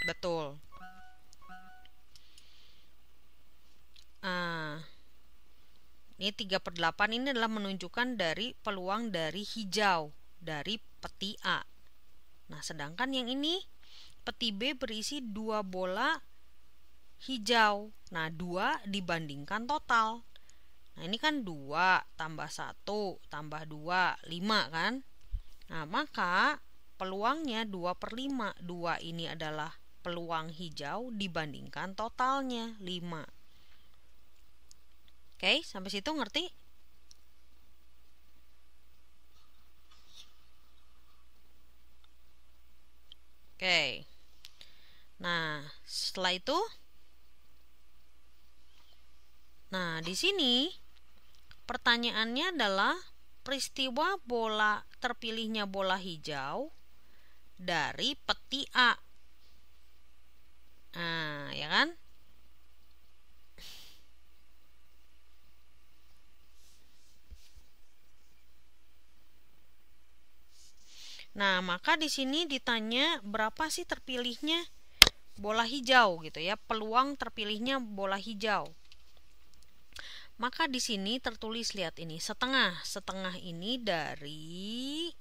Betul. Ini 3/8 ini adalah menunjukkan dari peluang dari hijau, dari peti A. Nah, sedangkan yang ini peti B berisi 2 bola hijau. Nah, 2 dibandingkan total. Nah, ini kan 2 tambah 1 tambah 2, 5 kan? Nah, maka peluangnya 2/5. 2 ini adalah peluang hijau dibandingkan totalnya 5. Oke, sampai situ ngerti? Oke. Nah, setelah itu, nah di sini pertanyaannya adalah peristiwa terpilihnya bola hijau dari peti A. Nah, ya kan? Nah, maka di sini ditanya berapa sih terpilihnya bola hijau gitu ya, peluang terpilihnya bola hijau. Maka di sini tertulis, lihat ini, setengah. Setengah ini dari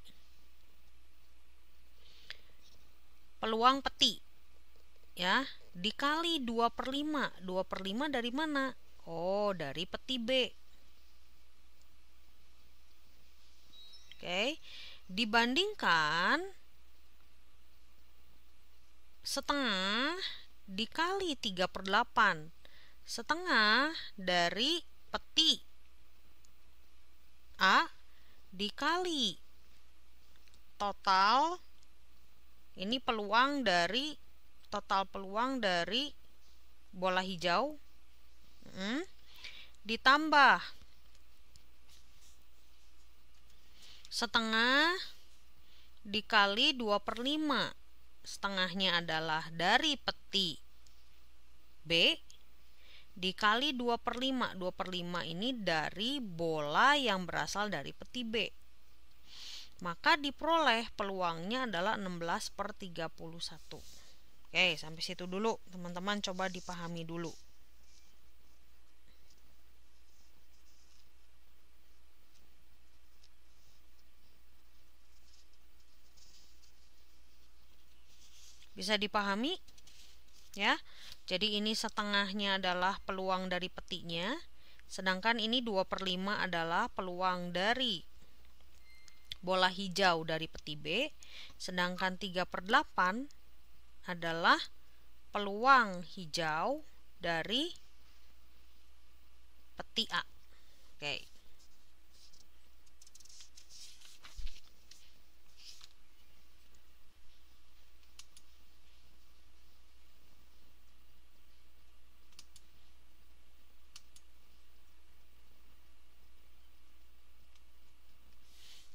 peluang peti. Ya, dikali 2/5. 2/5 dari mana? Oh, dari peti B. Oke. Dibandingkan setengah dikali 3/8. Setengah dari peti A dikali total, ini peluang dari total peluang dari bola hijau, ditambah setengah dikali 2/5. Setengahnya adalah dari peti B dikali 2/5. 2/5 ini dari bola yang berasal dari peti B. Maka diperoleh peluangnya adalah 16/31. Oke, sampai situ dulu teman-teman, coba dipahami dulu. Bisa dipahami? Ya. Jadi ini setengahnya adalah peluang dari petinya, sedangkan ini 2/5 adalah peluang dari bola hijau dari peti B, sedangkan 3/8 adalah peluang hijau dari peti A. Oke.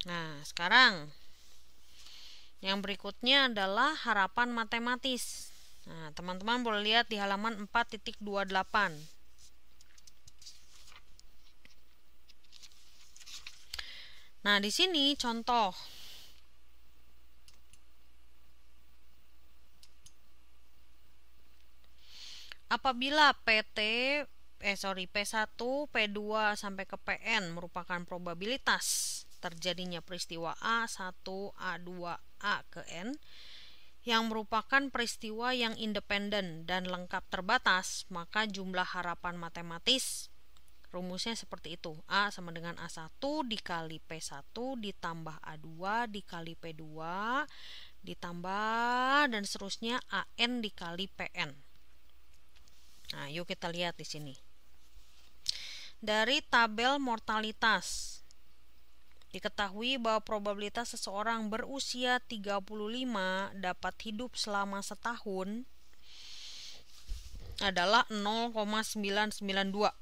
Nah, sekarang yang berikutnya adalah harapan matematis. Nah, teman-teman boleh lihat di halaman 4.28. Nah, di sini contoh. Apabila P1, P2 sampai ke Pn merupakan probabilitas terjadinya peristiwa A1, A2, A ke N yang merupakan peristiwa yang independen dan lengkap terbatas, maka jumlah harapan matematis rumusnya seperti itu. A sama dengan A1 dikali P1 ditambah A2 dikali P2 ditambah dan seterusnya AN dikali PN. Nah, yuk kita lihat di sini. Dari tabel mortalitas diketahui bahwa probabilitas seseorang berusia 35 dapat hidup selama setahun adalah 0,992.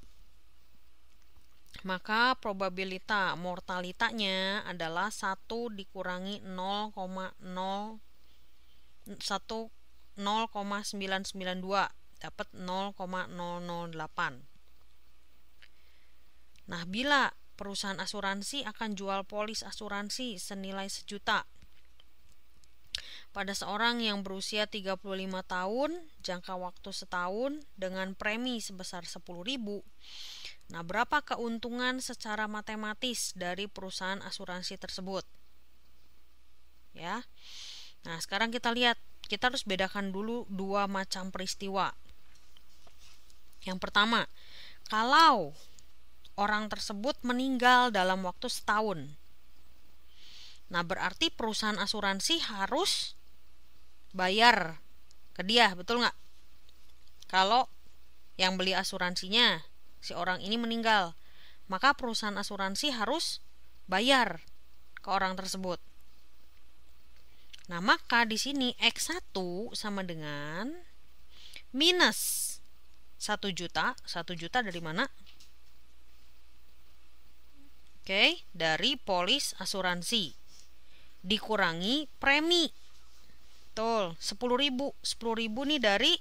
Maka probabilitas mortalitanya adalah 1 dikurangi 0,992 dapat 0,008. Nah, bila perusahaan asuransi akan jual polis asuransi senilai 1 juta, pada seorang yang berusia 35 tahun, jangka waktu setahun dengan premi sebesar 10.000. Nah, berapa keuntungan secara matematis dari perusahaan asuransi tersebut? Ya. Nah, sekarang kita lihat, kita harus bedakan dulu dua macam peristiwa. Yang pertama, kalau orang tersebut meninggal dalam waktu setahun, nah berarti perusahaan asuransi harus bayar ke dia, betul nggak? Kalau yang beli asuransinya si orang ini meninggal, maka perusahaan asuransi harus bayar ke orang tersebut. Nah, maka di sini X1 sama dengan minus 1 juta. 1 juta dari mana? Oke, dari polis asuransi. Dikurangi premi. Betul, 10.000. 10.000 nih dari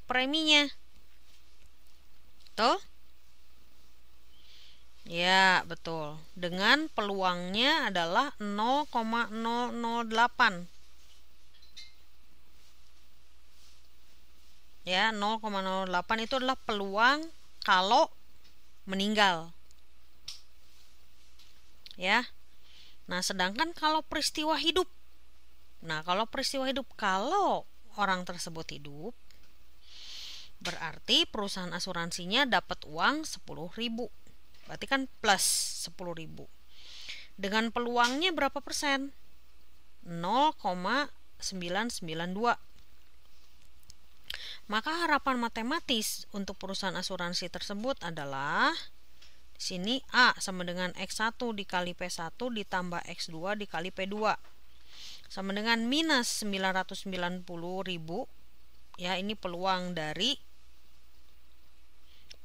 preminya. Betul? Ya, betul. Dengan peluangnya adalah 0,008. Ya, 0,08 itu adalah peluang kalau meninggal. Ya. Nah, sedangkan kalau peristiwa hidup. Nah, kalau peristiwa hidup, kalau orang tersebut hidup, berarti perusahaan asuransinya dapat uang 10.000. Berarti kan plus 10.000. Dengan peluangnya berapa persen? 0,992. Maka harapan matematis untuk perusahaan asuransi tersebut adalah di sini A sama dengan X1 dikali P1 ditambah X2 dikali P2 sama dengan minus 990.000. Ya, ini peluang dari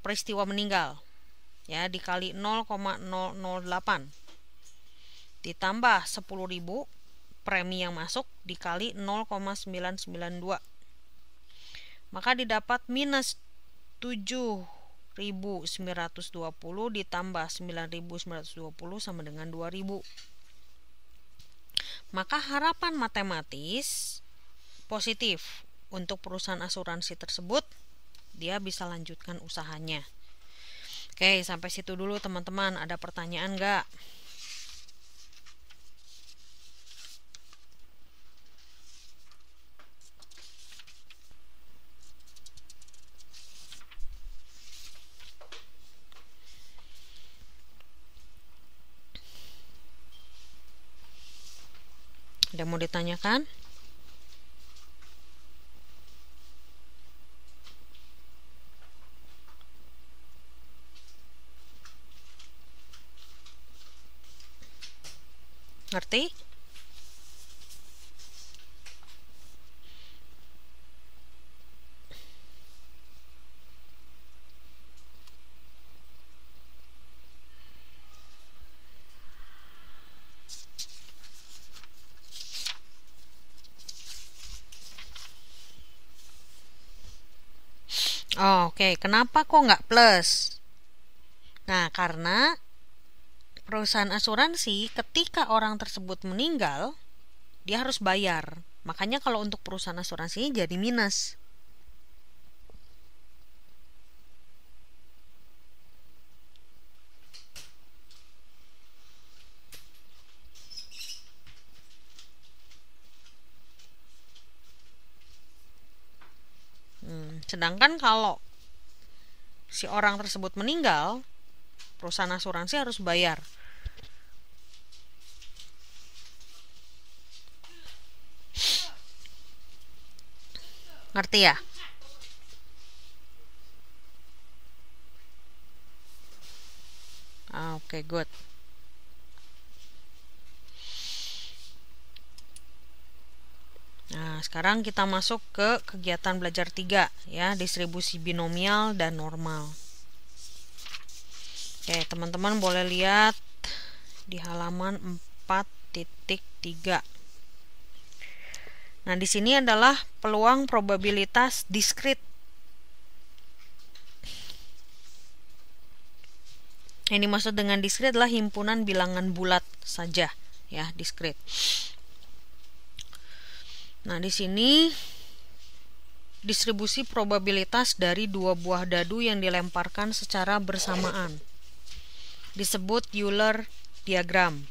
peristiwa meninggal. Ya, dikali 0,008 ditambah 10.000 premi yang masuk dikali 0,992, maka didapat minus 7.920 ditambah 9.920 sama dengan 2.000. Maka harapan matematis positif untuk perusahaan asuransi tersebut, dia bisa lanjutkan usahanya. Oke, sampai situ dulu teman-teman. Ada pertanyaan nggak? Ada mau ditanyakan? Ngerti? Oh, oke. Kenapa kok nggak plus? Nah, karena perusahaan asuransi ketika orang tersebut meninggal, dia harus bayar. Makanya kalau untuk perusahaan asuransi jadi minus. Sedangkan kalau si orang tersebut meninggal, perusahaan asuransi harus bayar. Ngerti ya? Oke, good. Nah, sekarang kita masuk ke kegiatan belajar 3 ya, distribusi binomial dan normal. Oke, teman-teman boleh lihat di halaman 4.3. Nah, di sini adalah peluang probabilitas diskrit. Yang dimaksud dengan diskrit adalah himpunan bilangan bulat saja, ya, diskrit. Nah, di sini distribusi probabilitas dari dua buah dadu yang dilemparkan secara bersamaan disebut Euler diagram.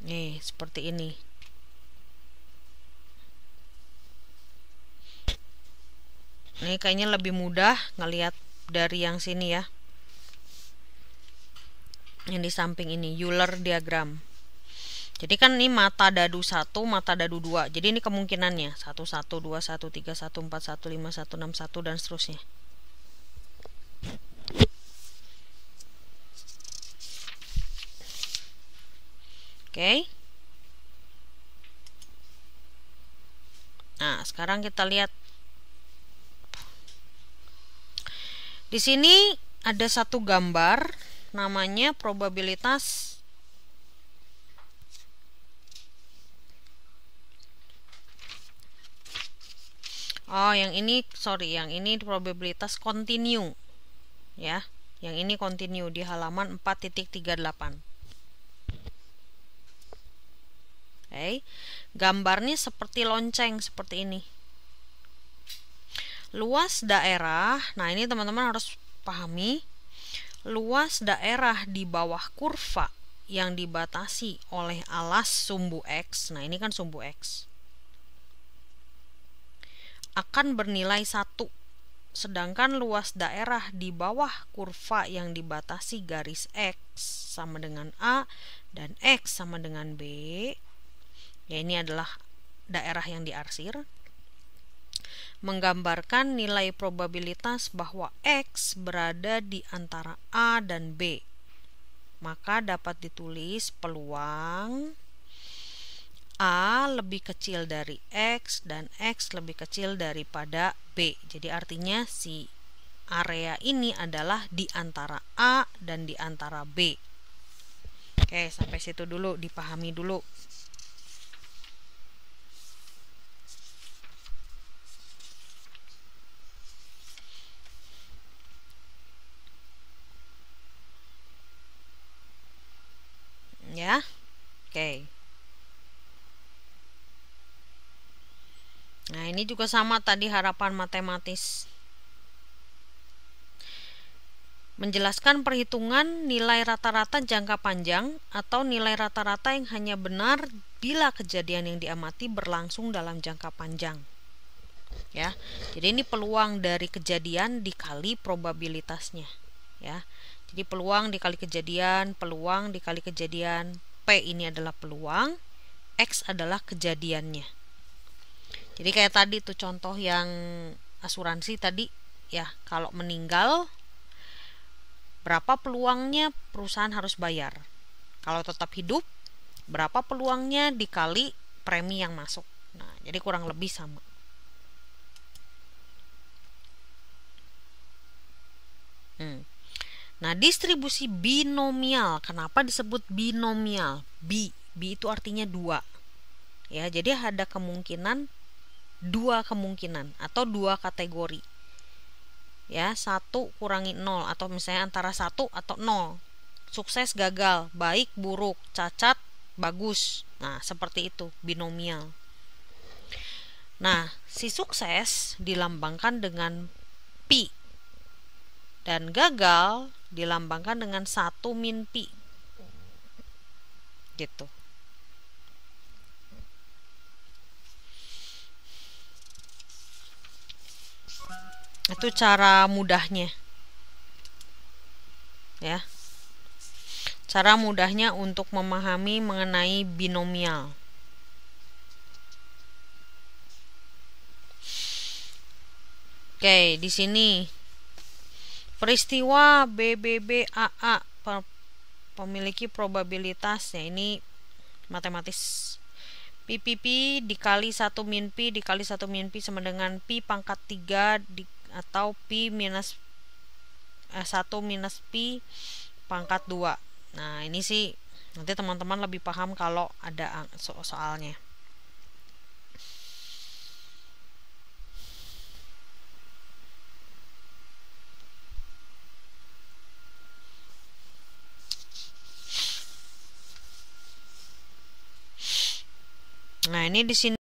Nih, seperti ini. Ini kayaknya lebih mudah ngelihat dari yang sini ya. Yang di samping ini Euler diagram. Jadi kan ini mata dadu 1, mata dadu 2. Jadi ini kemungkinannya 1 1 2 1 3 1 4 1 5 1 6 1 dan seterusnya. Oke. Nah, sekarang kita lihat. Di sini ada satu gambar namanya probabilitas yang ini probabilitas kontinu ya. Yang ini kontinu di halaman 4.38. Oke. Gambarnya seperti lonceng seperti ini. Luas daerah, nah ini teman-teman harus pahami, luas daerah di bawah kurva yang dibatasi oleh alas sumbu X, nah ini kan sumbu X, akan bernilai 1. Sedangkan luas daerah di bawah kurva yang dibatasi garis X sama dengan A dan X sama dengan B, ya ini adalah daerah yang diarsir, menggambarkan nilai probabilitas bahwa X berada di antara A dan B. Maka dapat ditulis peluang A lebih kecil dari X dan X lebih kecil daripada B. Jadi artinya si area ini adalah di antara A dan di antara B. Oke, sampai situ dulu, dipahami dulu. Ya, oke. Nah, ini juga sama tadi harapan matematis. Menjelaskan perhitungan nilai rata-rata jangka panjang atau nilai rata-rata yang hanya benar bila kejadian yang diamati berlangsung dalam jangka panjang. Ya, jadi ini peluang dari kejadian dikali probabilitasnya. Ya, jadi peluang dikali kejadian, peluang dikali kejadian. P ini adalah peluang, X adalah kejadiannya. Jadi kayak tadi tuh contoh yang asuransi tadi ya, kalau meninggal berapa peluangnya perusahaan harus bayar. Kalau tetap hidup berapa peluangnya dikali premi yang masuk. Nah, jadi kurang lebih sama. Nah, distribusi binomial. Kenapa disebut binomial? B itu artinya 2. Ya, jadi ada kemungkinan 2 kemungkinan atau 2 kategori. Ya, 1 kurangi 0 atau misalnya antara 1 atau 0. Sukses, gagal, baik, buruk, cacat, bagus. Nah, seperti itu binomial. Nah, si sukses dilambangkan dengan pi dan gagal dilambangkan dengan 1 min pi. Gitu. Itu cara mudahnya. Ya. Cara mudahnya untuk memahami mengenai binomial. Oke, di sini peristiwa BBBAA memiliki probabilitas, ya ini matematis. P dikali 1 min P dikali 1 min P sama dengan P pangkat 3 atau P minus 1 minus P pangkat 2. Nah, ini sih nanti teman-teman lebih paham kalau ada soalnya. Nah, ini di sini